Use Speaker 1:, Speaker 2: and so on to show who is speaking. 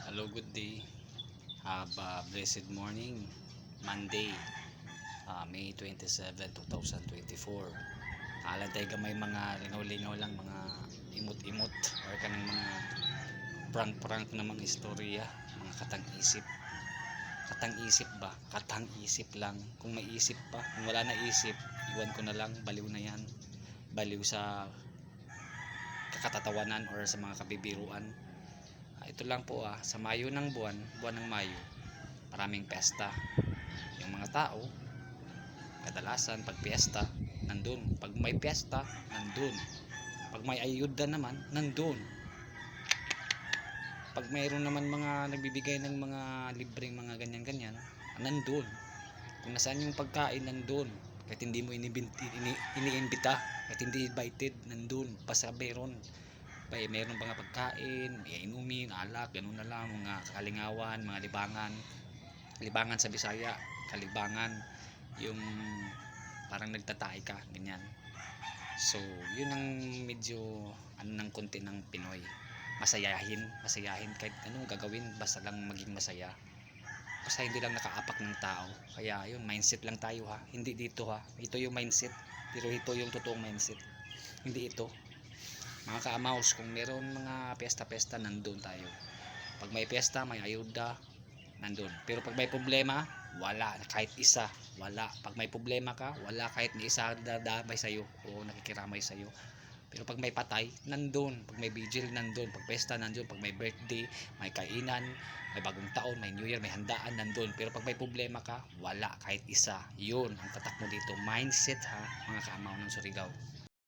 Speaker 1: Hello, good day. Have a blessed morning. Monday, May 27, 2024. Alam tayo gamay mga lingaw-lingaw lang, mga imot-imot or kanang mga prank-prank na mga istorya, mga katang-isip. Katang-isip ba? Katang-isip lang. Kung may isip pa, kung wala na isip, iwan ko na lang, baliw na yan. Baliw sa kakatatawanan or sa mga kabibiruan. Ito lang po sa Mayo ng buwan ng Mayo, maraming pesta. Yung mga tao, kadalasan pag piyesta, nandun. Pag may piyesta, nandun. Pag may ayuda naman, nandun. Pag mayroon naman mga nagbibigay ng mga libreng mga ganyan-ganyan, nandun. Kung nasaan yung pagkain, nandun. Kahit hindi mo iniimbita, kahit hindi invited, nandun. Pasabi ron. Mayroon mga pagkain, may inumin, alak, ganun na lang, mga kalingawan, mga libangan sa Bisaya, kalibangan, yung parang nagtatay ka, ganyan. So, yun ang medyo ng konti ng Pinoy. Masayahin kahit anong gagawin, basta lang maging masaya. Basta hindi lang nakaapak ng tao. Kaya yun, mindset lang tayo hindi dito ito yung mindset, pero ito yung totoong mindset, hindi ito. Mga ka-amaws, kung meron mga piyesta-pesta, nandun tayo. Pag may piyesta, may ayuda, nandun. Pero pag may problema, wala, kahit isa, wala. Pag may problema ka, wala kahit ni isa dadamay sa'yo o nakikiramay sa'yo. Pero pag may patay, nandun. Pag may vigil, nandun. Pag piyesta, nandun. Pag may birthday, may kainan, may bagong taon, may New Year, may handaan, nandun. Pero pag may problema ka, wala kahit isa. Yun ang tatak mo dito. Mindset mga ka-amaw ng Surigao.